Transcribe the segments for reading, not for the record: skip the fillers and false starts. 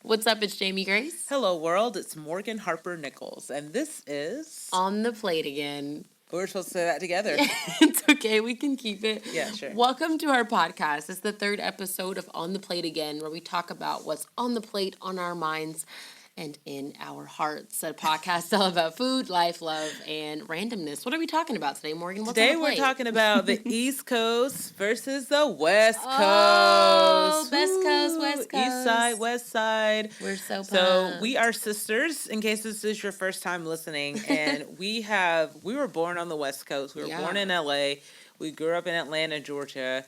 What's up? It's Jamie Grace. Hello, world. It's Morgan Harper Nichols, and this is On the plate again. We're supposed to say that together. It's okay. We can keep it. Yeah, sure. Welcome to our podcast. It's the third episode of On the Plate Again, where we talk about what's on the plate, on our minds, and in our hearts. A podcast all about food, life, love, and randomness. What are we talking about today, Morgan? What's Today on the plate? we're talking about the East Coast versus the West Coast. Oh, Best Coast, West Coast. East side, West side. We're so pumped. So we are sisters, in case this is your first time listening. And we were born on the West Coast. We were born in LA. We grew up in Atlanta, Georgia.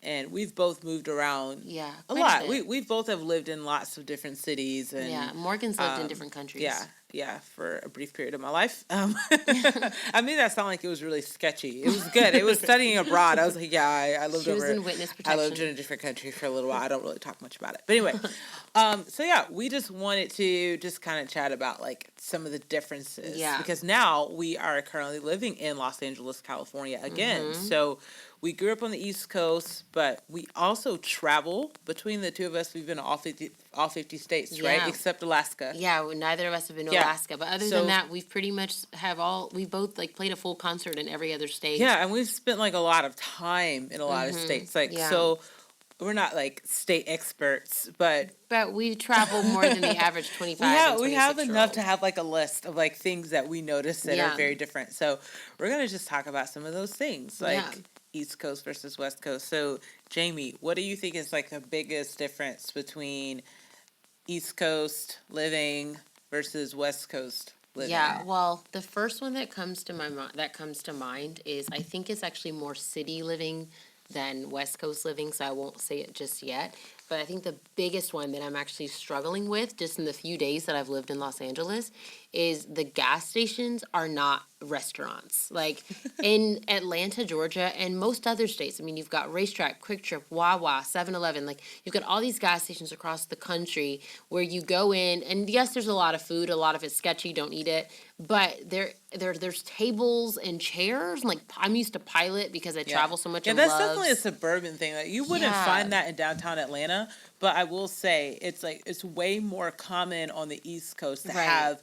And we've both moved around a lot. We both have lived in lots of different cities. And, Morgan's lived in different countries. Yeah, for a brief period of my life. I made that sound like it was really sketchy. It was good. It was studying abroad. I was like, I lived She was in witness protection. I lived in a different country for a little while. I don't really talk much about it. But anyway, we just wanted to just kind of chat about like some of the differences. Yeah. Because now we are currently living in Los Angeles, California again. Mm-hmm. So we grew up on the East Coast, but we also travel between the two of us. We've been to all 50 states, right? Except Alaska. Yeah, neither of us have been to Alaska. But other than that, we've pretty much we both like played a full concert in every other state. Yeah, and we've spent like a lot of time in a lot of states. So we're not like state experts, but we travel more than the average 25. We have enough to have like a list of like things that we notice that are very different. So we're gonna just talk about some of those things, like East Coast versus West Coast. So Jamie, what do you think is like the biggest difference between East Coast living versus West Coast living? Yeah, well, the first one that comes to mind is I think it's actually more city living than West Coast living, so I won't say it just yet. But I think the biggest one that I'm actually struggling with just in the few days that I've lived in Los Angeles is the gas stations are not restaurants. Like in Atlanta, Georgia, and most other states, I mean, you've got Racetrack, Quick Trip, Wawa, 7-Eleven. Like you've got all these gas stations across the country where you go in, and yes, there's a lot of food. A lot of it's sketchy. Don't eat it. But there's tables and chairs. Like I'm used to Pilot because I travel so much. Yeah, that's definitely a suburban thing. Like you wouldn't find that in downtown Atlanta. But I will say it's way more common on the East Coast to have,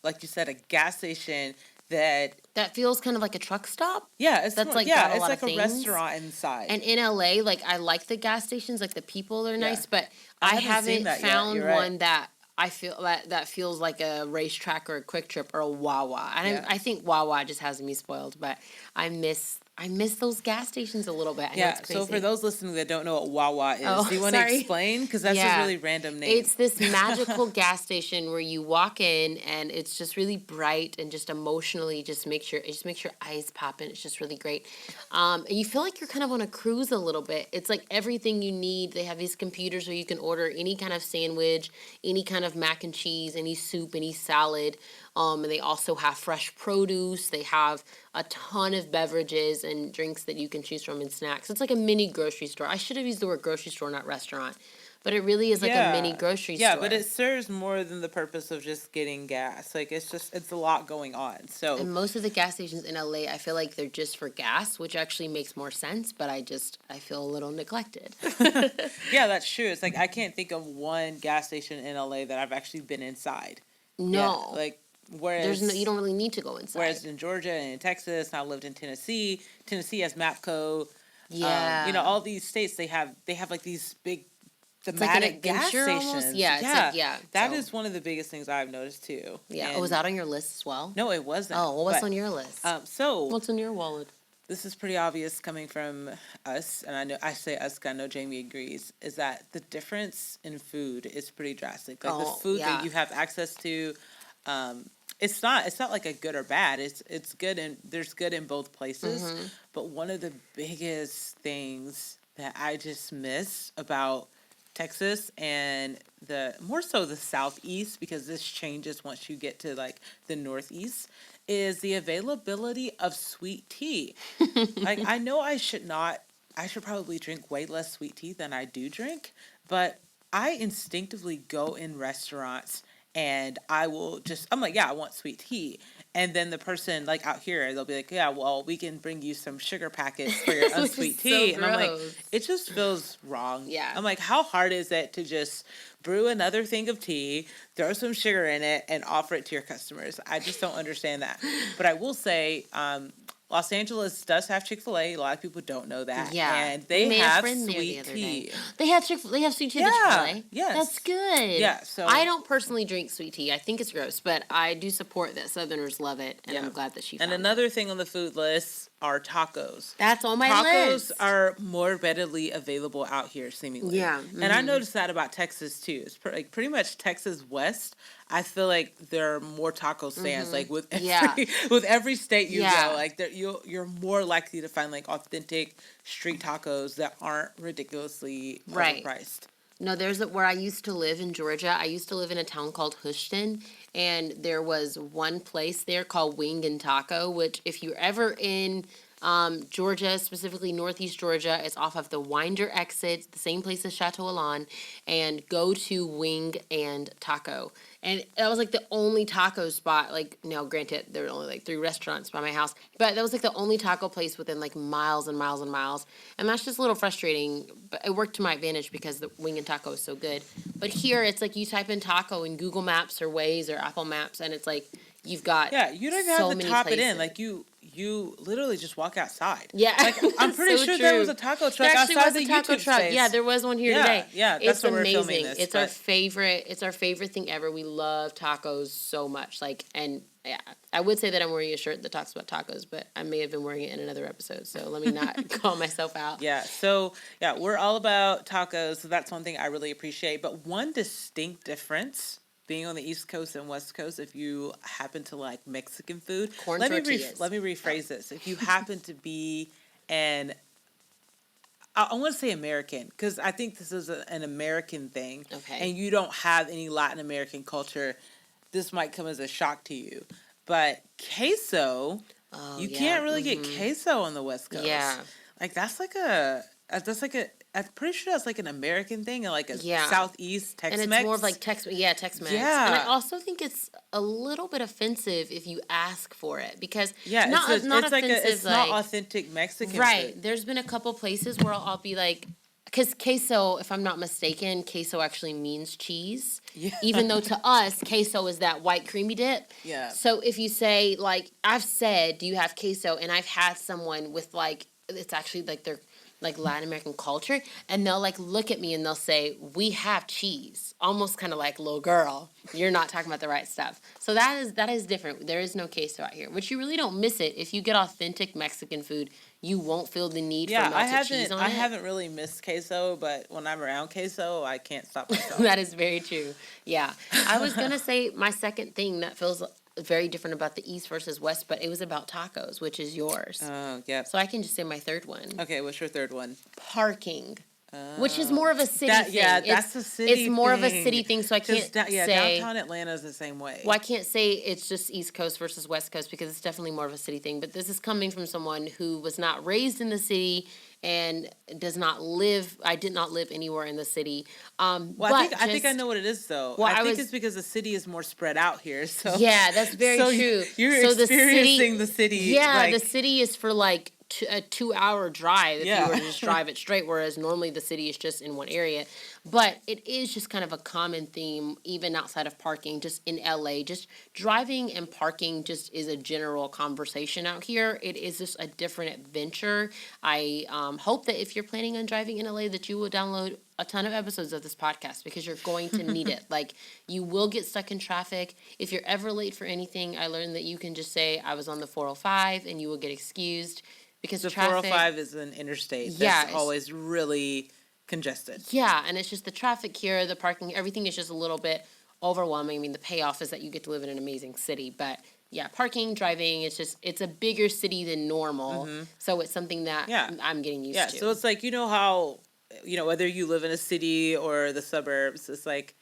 like you said, a gas station that feels kind of like a truck stop. Yeah, it's like a restaurant inside. And in LA, like I like the gas stations, like the people are nice, but I haven't found one that I feel that feels like a Racetrack or a Quick Trip or a Wawa. And I think Wawa just has me spoiled, but I miss those gas stations a little bit. I know it's crazy. So for those listening that don't know what Wawa is, do you want to explain? Because that's a really random name. It's this magical gas station where you walk in and it's just really bright and just emotionally it just makes your eyes pop and it's just really great. And you feel like you're kind of on a cruise a little bit. It's like everything you need. They have these computers where you can order any kind of sandwich, any kind of mac and cheese, any soup, any salad. And they also have fresh produce. They have a ton of beverages and drinks that you can choose from and snacks. It's like a mini grocery store. I should have used the word grocery store, not restaurant. But it really is like a mini grocery store. Yeah, but it serves more than the purpose of just getting gas. Like, it's a lot going on. So, and most of the gas stations in LA, I feel like they're just for gas, which actually makes more sense. But I feel a little neglected. Yeah, that's true. It's like I can't think of one gas station in LA that I've actually been inside. No. Yeah, like, whereas you don't really need to go inside. Whereas in Georgia and in Texas, and I lived in Tennessee. Tennessee has MAPCO. Yeah. All these states they have like these big thematic gas stations. Almost? Yeah. That is one of the biggest things I've noticed too. Yeah. And was that on your list as well? No, it wasn't. Oh, well, what's on your list? What's in your wallet? This is pretty obvious coming from us, and I say us because I know Jamie agrees, is that the difference in food is pretty drastic. Like the food that you have access to, it's not like a good or bad. It's good, and there's good in both places. Mm-hmm. But one of the biggest things that I just miss about Texas and more so the Southeast, because this changes once you get to like the Northeast, is the availability of sweet tea. Like I know I should probably drink way less sweet tea than I do drink, but I instinctively go in restaurants and I'm like, I want sweet tea. And then the person like out here, they'll be like, yeah, well, we can bring you some sugar packets for your unsweet tea. So and I'm like, gross. it just feels wrong. Yeah. I'm like, how hard is it to just brew another thing of tea, throw some sugar in it, and offer it to your customers? I just don't understand that. But I will say, Los Angeles does have Chick-fil-A. A lot of people don't know that. Yeah. And they made a have friend there the sweet other tea. day. They have They have sweet tea at Yeah, Chick-fil-A? yes. That's good. Yeah, so I don't personally drink sweet tea. I think it's gross, but I do support that Southerners love it, and Yeah. I'm glad that she And found another thing on the food list are tacos. That's on my Tacos list. are more readily available out here, seemingly. Yeah. And I noticed that about Texas too. It's like pretty much Texas West. I feel like there are more taco stands. Like with every with every state you go, like you're more likely to find like authentic street tacos that aren't ridiculously overpriced. No, there's where I used to live in Georgia. I used to live in a town called Houston, and there was one place there called Wing and Taco, which if you're ever in Georgia, specifically Northeast Georgia, it's off of the Winder exit, the same place as Chateau Alon, and go to Wing and Taco. And that was like the only taco spot, like, now granted, there were only like 3 restaurants by my house, but that was like the only taco place within like miles and miles and miles. And that's just a little frustrating, but it worked to my advantage because the Wing and Taco is so good. But here, it's like you type in taco in Google Maps or Waze or Apple Maps, and it's like you've got you don't even so have to many top places. it in. Like you literally just walk outside. Yeah, like I'm pretty so sure true. there was a taco truck There actually outside was the a taco YouTube truck. space. Yeah, there was one here today. Yeah, that's it's where amazing. we're filming this. It's our favorite. It's our favorite thing ever. We love tacos so much. Like, and yeah, I would say that I'm wearing a shirt that talks about tacos, but I may have been wearing it in another episode. So let me not call myself out. Yeah. So yeah, we're all about tacos. So that's one thing I really appreciate. But one distinct difference being on the East Coast and West Coast, if you happen to like Mexican food, corn tortillas. Let Let me rephrase this. If you happen to be I want to say American, because I think this is an American thing. Okay. And you don't have any Latin American culture, this might come as a shock to you. But queso, you can't really get queso on the West Coast. Yeah. Like that's like I'm pretty sure that's like an American thing, and like a Southeast Tex-Mex. And it's more of like Tex-Mex. Yeah. And I also think it's a little bit offensive if you ask for it, because it's not offensive, it's not authentic Mexican right. food. There's been a couple places where I'll be like, because queso, if I'm not mistaken, queso actually means cheese. Yeah. Even though to us, queso is that white creamy dip. Yeah. So if you say, like, I've said, do you have queso? And I've had someone with like, it's actually like their like Latin American culture, and they'll like look at me and they'll say, we have cheese. Almost kind of like, little girl, you're not talking about the right stuff. So that is different. There is no queso out here, which you really don't miss it. If you get authentic Mexican food, you won't feel the need for melted cheese on it. I haven't really missed queso, but when I'm around queso, I can't stop myself. That is very true. Yeah. I was going to say my second thing that feels very different about the East versus West, but it was about tacos, which is yours. Oh, yep. So I can just say my third one. Okay, what's your third one? Parking. Which is more of a city thing. Yeah, that's a city thing. It's more of a city thing, so I can't say... downtown Atlanta is the same way. Well, I can't say it's just East Coast versus West Coast, because it's definitely more of a city thing. But this is coming from someone who was not raised in the city and does not live... I did not live anywhere in the city. Well, I think I know what it is, though. Well, I think it's because the city is more spread out here. So yeah, that's very true. You're experiencing the city. Yeah, the city is for like a 2-hour drive if you were to just drive it straight, whereas normally the city is just in one area. But it is just kind of a common theme, even outside of parking, just in LA. Just driving and parking just is a general conversation out here. It is just a different adventure. I hope that if you're planning on driving in LA that you will download a ton of episodes of this podcast, because you're going to need it. Like, you will get stuck in traffic. If you're ever late for anything, I learned that you can just say, I was on the 405, and you will get excused. Because the traffic, 405 is an interstate that's always really congested. Yeah, and it's just the traffic here, the parking, everything is just a little bit overwhelming. I mean, the payoff is that you get to live in an amazing city, but yeah, parking, driving, it's a bigger city than normal, so it's something that I'm getting used to. Yeah, so it's like, you know how, whether you live in a city or the suburbs, it's like,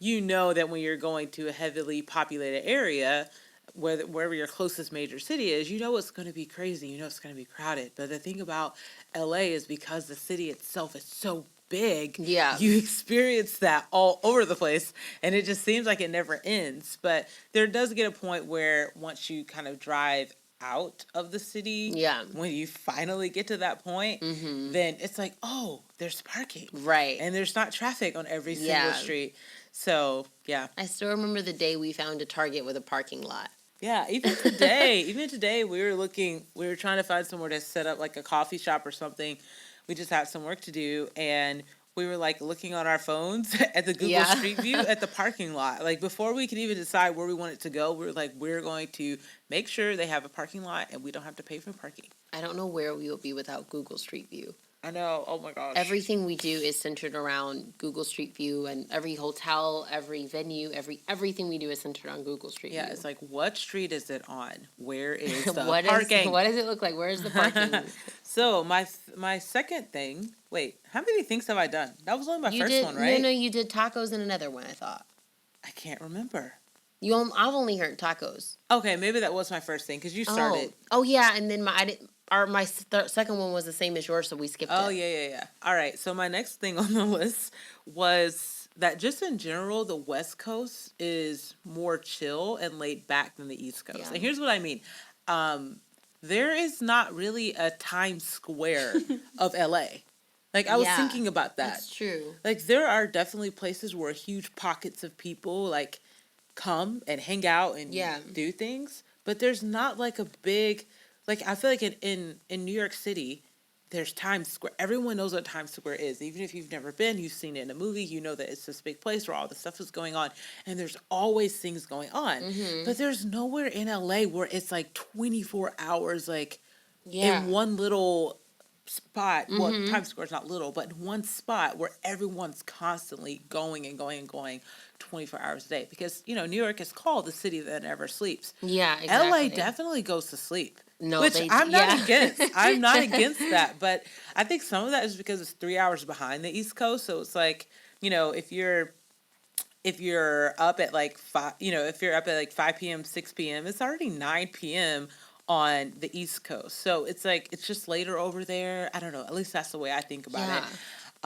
that when you're going to a heavily populated area, wherever your closest major city is, it's going to be crazy. It's going to be crowded. But the thing about LA is because the city itself is so big, Yeah. you experience that all over the place, and it just seems like it never ends. But there does get a point where once you kind of drive out of the city, Yeah. when you finally get to that point, then it's like, oh, there's parking. Right. And there's not traffic on every single Yeah. street. So, yeah. I still remember the day we found a Target with a parking lot. Yeah, even today, we were trying to find somewhere to set up like a coffee shop or something. We just had some work to do, and we were like looking on our phones at the Google Street View at the parking lot. Like before we could even decide where we wanted to go, we were like, we're going to make sure they have a parking lot and we don't have to pay for parking. I don't know where we will be without Google Street View. I know. Oh my gosh. Everything we do is centered around Google Street View, and every hotel, every venue, everything we do is centered on Google Street View. Yeah, it's like, what street is it on? Where is the what parking? What does it look like? Where is the parking? So my second thing. Wait, how many things have I done? That was only my first one, right? No, you did tacos and another one. I thought. I can't remember. I've only heard tacos. Okay, maybe that was my first thing because you started. Oh yeah, and then my second one was the same as yours, so we skipped it. Oh, yeah. All right. So my next thing on the list was that just in general, the West Coast is more chill and laid back than the East Coast. Yeah. And here's what I mean. There is not really a Times Square of LA. Like, I was thinking about that. That's true. Like, there are definitely places where huge pockets of people, like, come and hang out and do things. But there's not, like, a big... Like, I feel like in New York City, there's Times Square. Everyone knows what Times Square is. Even if you've never been, you've seen it in a movie, you know that it's this big place where all the stuff is going on. And there's always things going on. Mm-hmm. But there's nowhere in LA where it's like 24 hours, like, in one little spot. Mm-hmm. Well, Times Square's not little, but in one spot where everyone's constantly going and going and going 24 hours a day. Because, New York is called the city that never sleeps. Yeah, exactly. LA definitely goes to sleep. No, which I'm not against. I'm not against that, but I think some of that is because it's 3 hours behind the East Coast. So it's like, if you're up at like 5, if you're up at like 5 p.m., 6 p.m., it's already 9 p.m. on the East Coast. So it's like it's just later over there. I don't know. At least that's the way I think about it.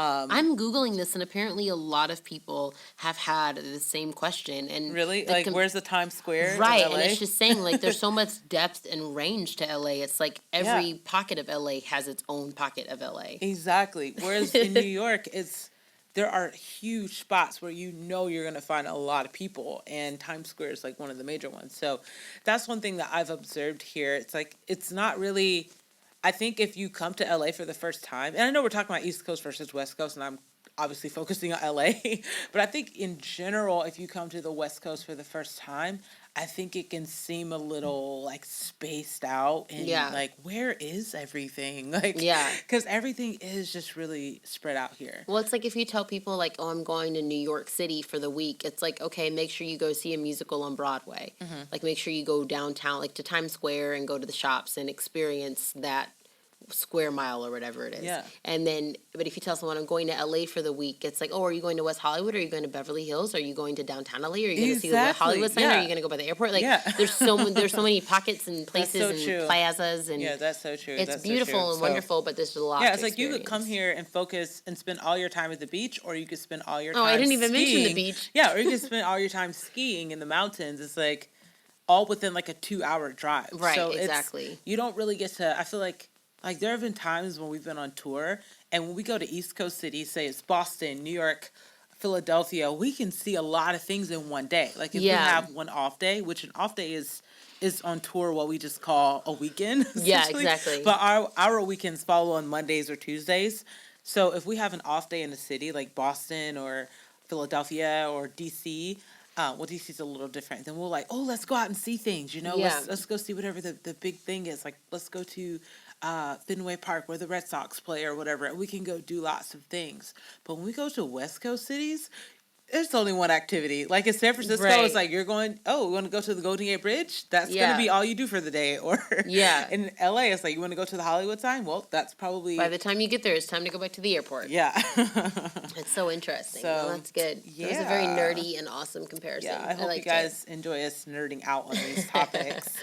I'm Googling this, and apparently a lot of people have had the same question. And really? Like, where's the Times Square? Right, and it's just saying, like, there's so much depth and range to LA. It's like every pocket of LA has its own pocket of LA. Exactly. Whereas in New York, there are huge spots where you're going to find a lot of people, and Times Square is, like, one of the major ones. So that's one thing that I've observed here. It's like, it's not really... I think if you come to LA for the first time, and I know we're talking about East Coast versus West Coast, and I'm obviously focusing on LA, but I think in general, if you come to the West Coast for the first time, I think it can seem a little like spaced out and like, where is everything? Like, because everything is just really spread out here. Well, it's like if you tell people like, oh, I'm going to New York City for the week, it's like, okay, make sure you go see a musical on Broadway. Mm-hmm. Like, make sure you go downtown, like to Times Square, and go to the shops and experience that square mile or whatever it is. Yeah. And then, but if you tell someone I'm going to LA for the week, it's like, oh, are you going to West Hollywood? Are you going to Beverly Hills? Are you going to downtown LA? Are you going to see the West Hollywood sign? Are you going to go by the airport? Like, there's so many pockets and places and plazas, and that's so true. It's beautiful and wonderful, but there's a lot. Yeah, it's like you could come here and focus and spend all your time at the beach, or you could spend all your time. Oh, I didn't even skiing. mention the beach. Yeah, or you could spend all your time skiing in the mountains. It's like all within like a 2-hour drive. Right. So exactly. You don't really get to. I feel like there have been times when we've been on tour, and when we go to East Coast cities, say it's Boston, New York, Philadelphia, we can see a lot of things in one day. Like if we have one off day, which an off day is on tour what we just call a weekend. Yeah, exactly. But our weekends follow on Mondays or Tuesdays. So if we have an off day in a city like Boston or Philadelphia or DC, DC's a little different. Then we'll like, oh, let's go out and see things. Let's go see whatever the big thing is. Like, let's go to Fenway Park where the Red Sox play or whatever, and we can go do lots of things. But when we go to West Coast cities, there's only one activity. Like in San Francisco, it's like we want to go to the Golden Gate Bridge? That's going to be all you do for the day. Or in LA, it's like, you want to go to the Hollywood sign? Well, that's probably... By the time you get there, it's time to go back to the airport. Yeah. It's so interesting. Well, that's good. Yeah. It was a very nerdy and awesome comparison. Yeah, I hope you guys enjoy us nerding out on these topics.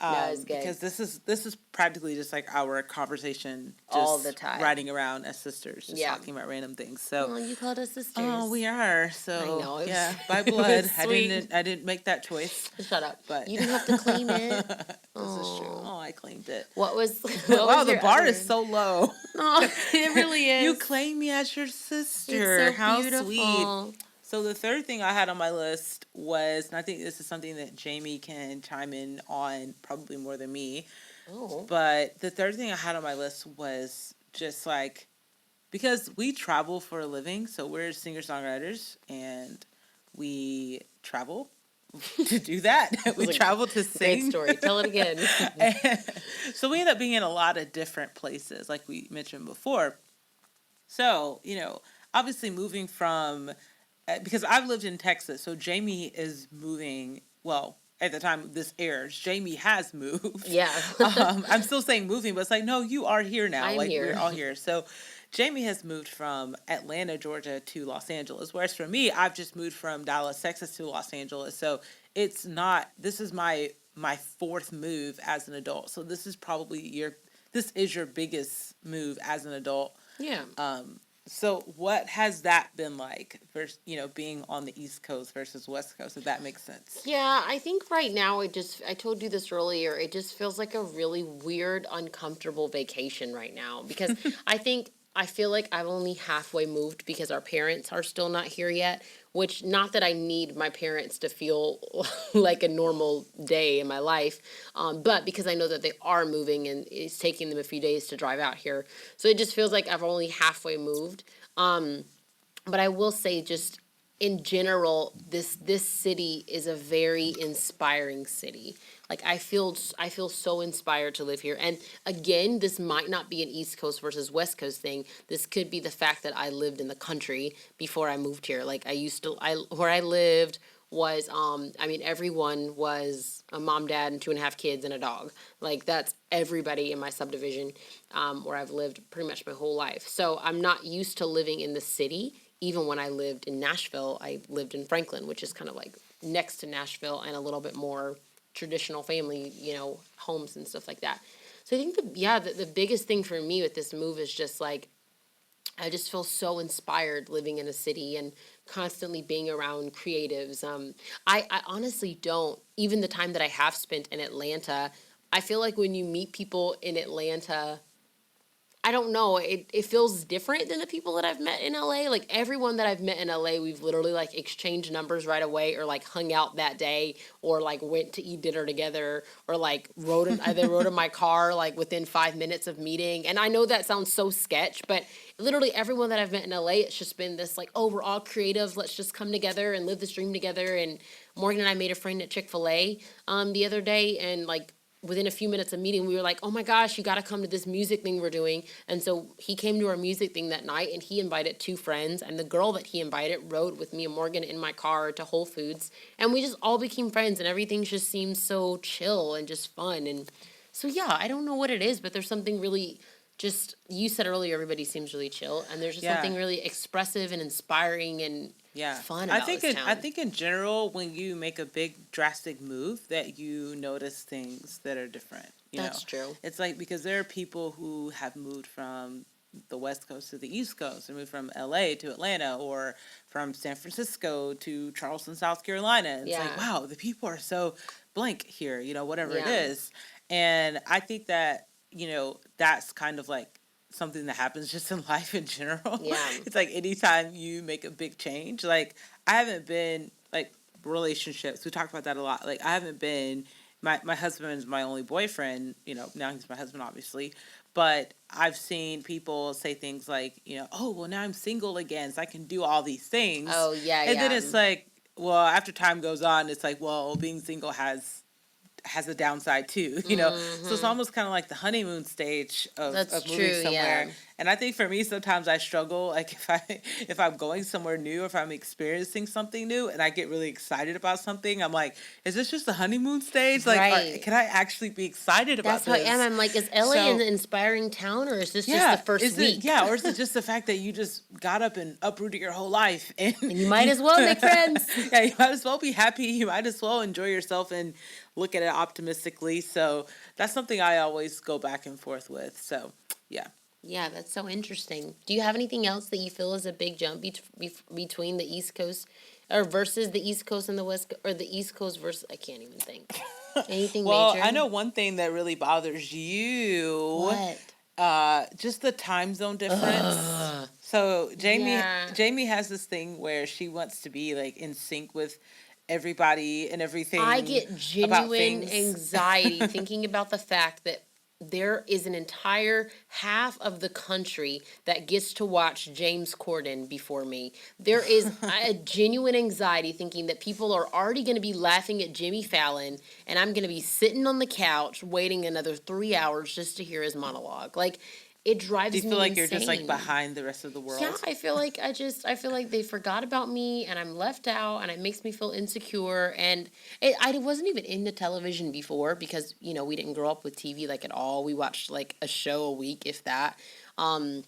No, it's good. Because this is practically just like our conversation, just all the time, riding around as sisters, just talking about random things. So, oh, you called us sisters. Oh, we are. So, I know. Yeah, by blood. I sweet. didn't make that choice. Shut up. But You didn't have to claim it. This is true. Oh, I claimed it. What was? Wow, the bar is so low. Oh, it really is. You claim me as your sister. It's so How beautiful. sweet. So the third thing I had on my list was, and I think this is something that Jamie can chime in on probably more than me. Oh. But the third thing I had on my list was just like, because we travel for a living, so we're singer-songwriters, and we travel to do that. We travel to sing. Great story. Tell it again. So we end up being in a lot of different places, like we mentioned before. So, obviously moving from, because I've lived in Texas, so Jamie is moving, well, at the time this airs, Jamie has moved. Yeah. I'm still saying moving, but it's like, no, you are here now. I'm here. We're all here. So Jamie has moved from Atlanta, Georgia to Los Angeles. Whereas for me, I've just moved from Dallas, Texas to Los Angeles. So this is my fourth move as an adult. So this is probably this is your biggest move as an adult. Yeah. So what has that been like versus, being on the East Coast versus West Coast, if that makes sense? Yeah, I think right now I told you this earlier, it just feels like a really weird, uncomfortable vacation right now because I feel like I've only halfway moved because our parents are still not here yet, which not that I need my parents to feel like a normal day in my life, but because I know that they are moving and it's taking them a few days to drive out here. So it just feels like I've only halfway moved. But I will say just in general, this city is a very inspiring city. Like I feel so inspired to live here. And again, this might not be an East Coast versus West Coast thing. This could be the fact that I lived in the country before I moved here. Like where I lived was everyone was a mom, dad, and 2.5 kids and a dog. Like that's everybody in my subdivision, where I've lived pretty much my whole life. So I'm not used to living in the city. Even when I lived in Nashville, I lived in Franklin, which is kind of like next to Nashville and a little bit more traditional family, homes and stuff like that. So I think the biggest thing for me with this move is just like, I just feel so inspired living in a city and constantly being around creatives. I honestly don't, even the time that I have spent in Atlanta, I feel like when you meet people in Atlanta, I don't know, it feels different than the people that I've met in LA. Like everyone that I've met in LA, we've literally like exchanged numbers right away or like hung out that day or like went to eat dinner together or like either rode in my car like within 5 minutes of meeting. And I know that sounds so sketch, but literally everyone that I've met in LA, it's just been this like, oh, we're all creative. Let's just come together and live this dream together. And Morgan and I made a friend at Chick-fil-A the other day, and like within a few minutes of meeting, we were like, oh my gosh, you got to come to this music thing we're doing. And so he came to our music thing that night, and he invited 2 friends. And the girl that he invited rode with me and Morgan in my car to Whole Foods. And we just all became friends, and everything just seems so chill and just fun. And so, yeah, I don't know what it is, but there's something really just, you said earlier, everybody seems really chill. And there's just something really expressive and inspiring and fun about this town. I think in general, when you make a big drastic move, that you notice things that are different. That's true. It's like, because there are people who have moved from the West Coast to the East Coast, and moved from LA to Atlanta, or from San Francisco to Charleston, South Carolina. It's like, wow, the people are so blank here, whatever it is. And I think that, that's kind of like something that happens just in life in general. Yeah. It's like anytime you make a big change, like I haven't been like relationships. We talked about that a lot. Like I haven't been, my husband's my only boyfriend, now he's my husband obviously, but I've seen people say things like, oh, well now I'm single again, so I can do all these things. Oh yeah. And then it's like, well, after time goes on, it's like, well, being single has a downside too, So it's almost kind of like the honeymoon stage of moving somewhere. And I think for me, sometimes I struggle. Like if I'm going somewhere new, or if I'm experiencing something new, and I get really excited about something, I'm like, is this just the honeymoon stage? Like, Right. can I actually be excited about That's how I am. this? I'm like, is LA an inspiring town, or is this just the Yeah, first is it week? yeah, or is it just the fact that you just got up and uprooted your whole life and And you might as well make friends. yeah, you might as well be happy. You might as well enjoy yourself and look at it optimistically. So that's something I always go back and forth with. So yeah. Yeah, that's so interesting. Do you have anything else that you feel is a big jump between the East Coast or versus the East Coast and the West or the East Coast versus I can't even think. Anything Well, major? I know one thing that really bothers you. What? Just the time zone difference. Ugh. So Yeah. Jamie has this thing where she wants to be like in sync with everybody and everything I get about genuine things. anxiety thinking about the fact that there is an entire half of the country that gets to watch James Corden before me. There is a genuine anxiety thinking that people are already going to be laughing at Jimmy Fallon, and I'm going to be sitting on the couch waiting another 3 hours just to hear his monologue. Like, it drives Do you me feel like insane. you're just like behind the rest of the world? Yeah, I feel like I feel like they forgot about me and I'm left out and it makes me feel insecure and I wasn't even into television before because we didn't grow up with TV like at all. We watched like a show a week if that. Um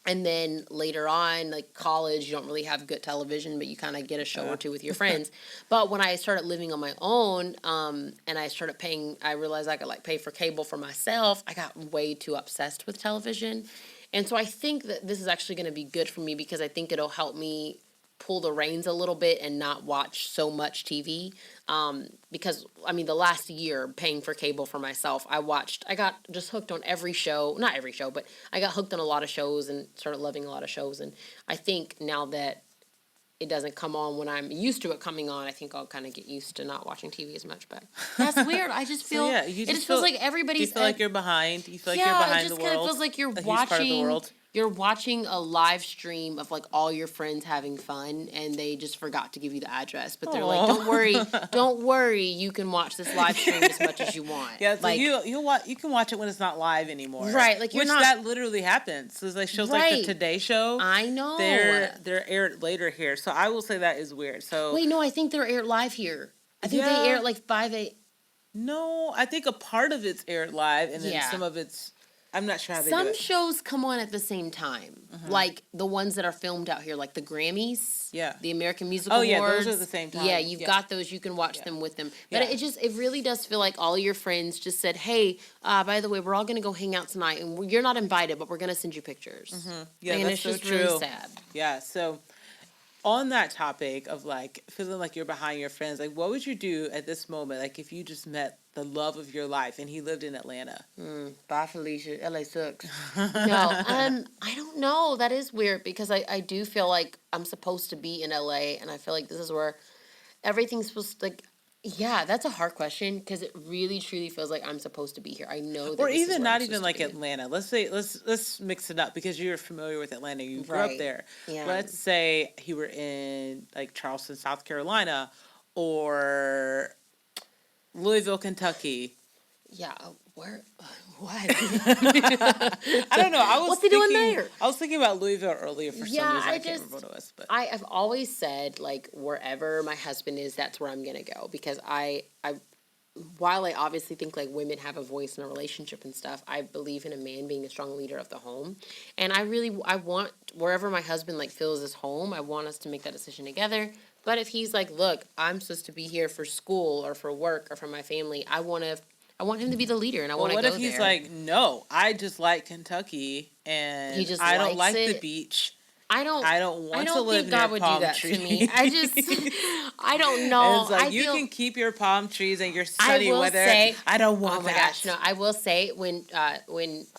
and then later on, like college, you don't really have good television, but you kind of get a show or two with your friends. But when I started living on my own, and I started paying, I realized I could like pay for cable for myself. I got way too obsessed with television. And so I think that this is actually going to be good for me because I think it'll help me pull the reins a little bit and not watch so much TV. Because I mean, the last year paying for cable for myself, I got just hooked on every show, not every show, but I got hooked on a lot of shows and started loving a lot of shows. And I think now that it doesn't come on when I'm used to it coming on, I think I'll kind of get used to not watching TV as much. But that's weird. I just feel you it just feels like do everybody's. you feel like you're behind? Do you feel like Yeah, you're it behind just the kind of world? feels like you're A huge part of the watching. world? You're watching a live stream of like all your friends having fun, and they just forgot to give you the address. But they're like, Aw. don't worry, you can watch this live stream as much as you want." Yeah, so like you can watch it when it's not live anymore. Right, like, you're which not- that literally happens. So like shows like the Right. Today Show. I know. They're aired later here. So I will say that is weird. So Wait, no, I think they're aired live here. I think they air at like 5 8. No, I think a part of it's aired live and then Yeah. some of it's I'm not sure how they do Some it. shows come on at the same time, like the ones that are filmed out here, like the Grammys, Yeah. the American Music Oh, Awards. yeah, those are the same time. Yeah, you've Yeah. got those. You can watch them with them. But Yeah. it really does feel like all your friends just said, "Hey, by the way, we're all gonna go hang out tonight, and you're not invited, but we're gonna send you pictures." Yeah, and that's it's so just true. really sad. Yeah, so on that topic of like feeling like you're behind your friends, like what would you do at this moment? Like if you just met the love of your life and he lived in Atlanta. Bye, Felicia. LA sucks. No, I don't know. That is weird because I do feel like I'm supposed to be in LA, and I feel like this is where everything's supposed to, like. Yeah, that's a hard question because it really truly feels like I'm supposed to be here. I know that Or this is even where not I'm even supposed like to be. Atlanta. Let's say let's mix it up because you're familiar with Atlanta. You grew up Right. there. Yeah. Let's say you were in like Charleston, South Carolina, or Louisville, Kentucky. Yeah, where? What? I don't know. What's he doing there? I was thinking about Louisville earlier for some Yeah, reason. I I can't just- remember what it was, but I've always said like wherever my husband is, that's where I'm gonna go because while I obviously think like women have a voice in a relationship and stuff, I believe in a man being a strong leader of the home, and I want wherever my husband like feels his home, I want us to make that decision together. But if he's like, look, I'm supposed to be here for school or for work or for my family, I want him to be the leader, and I want to go what there. if he's like, no, I just like Kentucky and He just I don't likes like the it? beach. I don't want to live think near God would palm do that trees. to me. I don't And know. it's like I you feel, can keep your palm trees and your I sunny will weather. say, I don't want oh my that. gosh, no! I will say when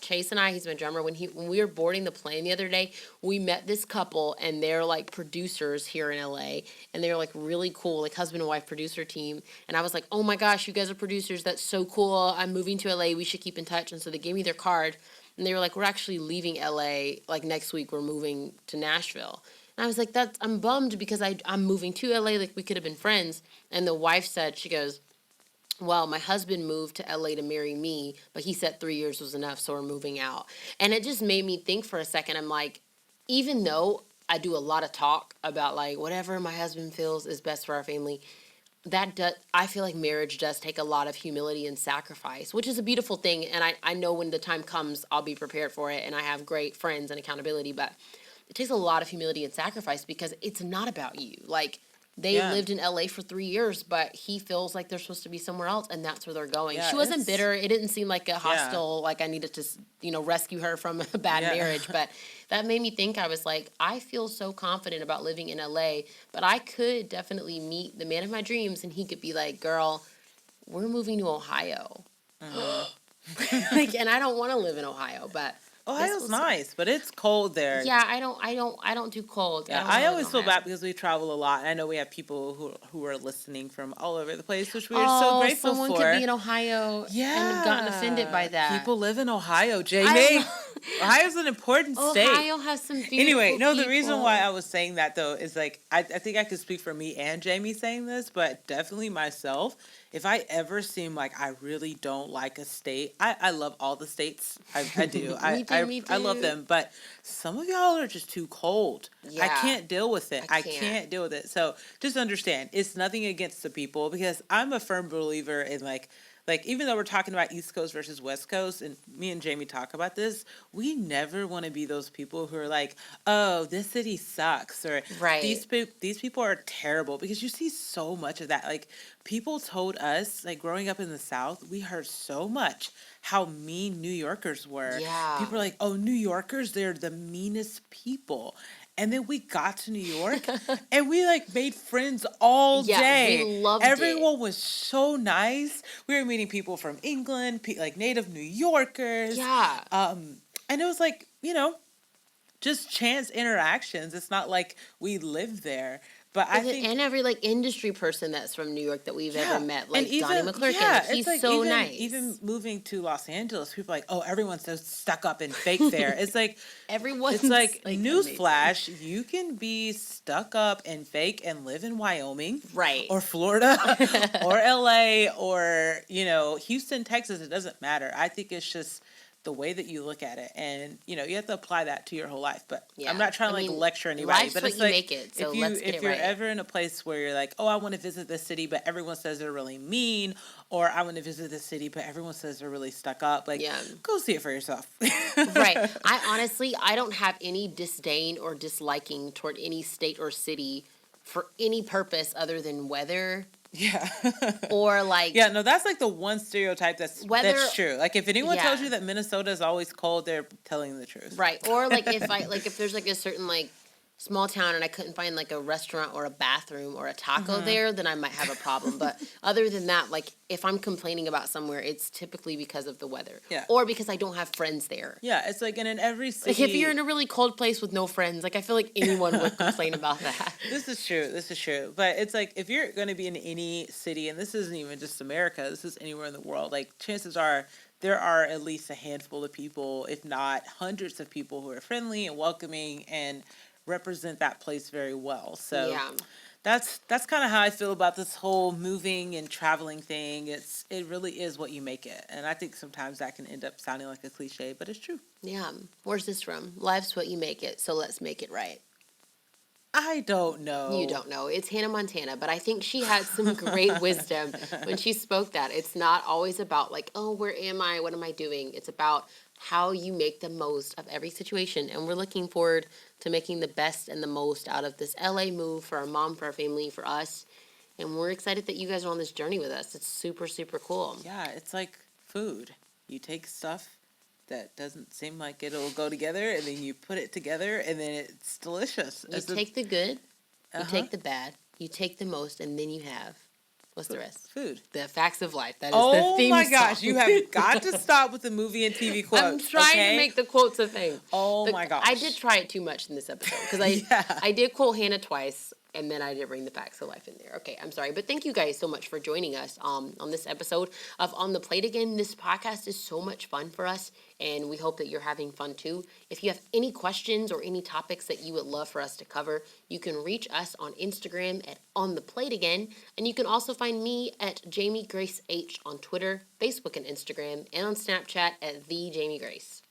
Chase and I, he's my drummer, when we were boarding the plane the other day, we met this couple and they're like producers here in LA, and they're like really cool, like husband and wife producer team. And I was like, oh my gosh, you guys are producers. That's so cool. I'm moving to LA. We should keep in touch. And so they gave me their card, and they were like, we're actually leaving LA. Like next week, we're moving to Nashville. And I was like, I'm bummed because I'm moving to LA. Like we could have been friends. And the wife said, she goes, well, my husband moved to LA to marry me, but he said 3 years was enough, so we're moving out. And it just made me think for a second. I'm like, even though I do a lot of talk about like whatever my husband feels is best for our family, I feel like marriage does take a lot of humility and sacrifice, which is a beautiful thing. And I know when the time comes, I'll be prepared for it. And I have great friends and accountability, but it takes a lot of humility and sacrifice because it's not about you. Like, they Yeah. lived in LA for 3 years, but he feels like they're supposed to be somewhere else, and that's where they're going. Yeah, She wasn't bitter. It didn't seem like a hostile, like I needed to, rescue her from a bad Yeah. marriage. But that made me think. I was like, I feel so confident about living in LA, but I could definitely meet the man of my dreams, and he could be like, "Girl, we're moving to Ohio." Like, and I don't want to live in Ohio, but Ohio's nice, but it's cold there. yeah, I don't do cold. Yeah, I always feel bad because we travel a lot. And I know we have people who are listening from all over the place, which we are so grateful someone for. could be in Ohio and have gotten offended by that. People live in Ohio, Jamie. Ohio's an important state. Ohio has some beautiful Anyway, no, the people. reason why I was saying that, though, is like, I think I could speak for me and Jamie saying this, but definitely myself. If I ever seem like I really don't like a state, I love all the states. I do. Me too. I love them, but some of y'all are just too cold. Yeah. I can't deal with it. I I can't. can't deal with it. So just understand, it's nothing against the people because I'm a firm believer in like even though we're talking about East Coast versus West Coast, and me and Jamie talk about this, we never want to be those people who are like, oh, this city sucks, or Right. these people are terrible, because you see so much of that. Like, people told us, like, growing up in the South, we heard so much how mean New Yorkers were. Yeah. People are like, oh, New Yorkers, they're the meanest people. And then we got to New York and we like made friends all day. We loved it. Everyone was so nice. We were meeting people from England, like native New Yorkers. Yeah. And it was like, just chance interactions. It's not like we lived there. But I think, and every like industry person that's from New York that we've ever met, like and Donnie even, McClurkin, he's like so even, nice. Even moving to Los Angeles, people are like, oh, everyone's so stuck up and fake there. It's like Everyone's it's like amazing. newsflash, you can be stuck up and fake and live in Wyoming, Right. or Florida, or LA, or Houston, Texas. It doesn't matter. I think it's just the way that you look at it, and you have to apply that to your whole life. But Yeah. I'm not trying to lecture anybody. Life's But what it's you like, make it, so let's get if it you're right. ever in a place where you're like, oh, I want to visit this city, but everyone says they're really mean, or I want to visit this city, but everyone says they're really stuck up. Like, go see it for yourself. Right. I don't have any disdain or disliking toward any state or city for any purpose other than weather. Yeah. Or like. Yeah, no, that's like the one stereotype that's true. Like, if anyone tells you that Minnesota is always cold, they're telling the truth. Right. Or like if there's like a certain like small town and I couldn't find like a restaurant or a bathroom or a taco there, then I might have a problem. But other than that, like if I'm complaining about somewhere, it's typically because of the weather. Yeah. Or because I don't have friends there. Yeah, it's like, and in every city. Like if you're in a really cold place with no friends, like I feel like anyone would complain about that. This is true. But it's like, if you're going to be in any city, and this isn't even just America, this is anywhere in the world, like chances are there are at least a handful of people, if not hundreds of people, who are friendly and welcoming and represent that place very well. So Yeah. that's kind of how I feel about this whole moving and traveling thing. It really is what you make it. And I think sometimes that can end up sounding like a cliche, but it's true. Yeah. Where's this from? Life's what you make it, so let's make it right. I don't know. You don't know. It's Hannah Montana, but I think she had some great wisdom when she spoke that. It's not always about like, oh, where am I? What am I doing? It's about how you make the most of every situation. And we're looking forward to making the best and the most out of this LA move for our mom, for our family, for us. And we're excited that you guys are on this journey with us. It's super, super cool. Yeah, it's like food. You take stuff that doesn't seem like it'll go together, and then you put it together, and then it's delicious. You take the good, you take the bad, you take the most, and then you have, what's the rest? Food. The facts of life. That is the theme my song. gosh, you have got to stop with the movie and TV quotes. I'm trying to make the quotes a thing. Oh my gosh. I did try it too much in this episode because I did quote Hannah twice, And then I did bring the facts of life in there. Okay, I'm sorry. But thank you guys so much for joining us on this episode of On the Plate Again. This podcast is so much fun for us, and we hope that you're having fun too. If you have any questions or any topics that you would love for us to cover, you can reach us on Instagram at On the Plate Again. And you can also find me at Jamie Grace H on Twitter, Facebook, and Instagram, and on Snapchat at The Jamie Grace.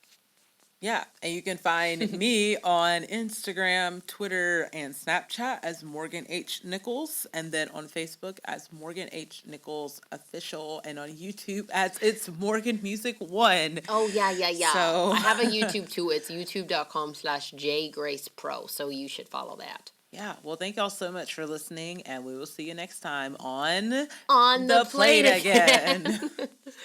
Yeah, and you can find me on Instagram, Twitter, and Snapchat as Morgan H. Nichols, and then on Facebook as Morgan H. Nichols Official, and on YouTube as It's Morgan Music 1. Oh, yeah. So I have a YouTube too. It's youtube.com/jgracepro, so you should follow that. Yeah, well, thank y'all so much for listening, and we will see you next time on On the Plate Again.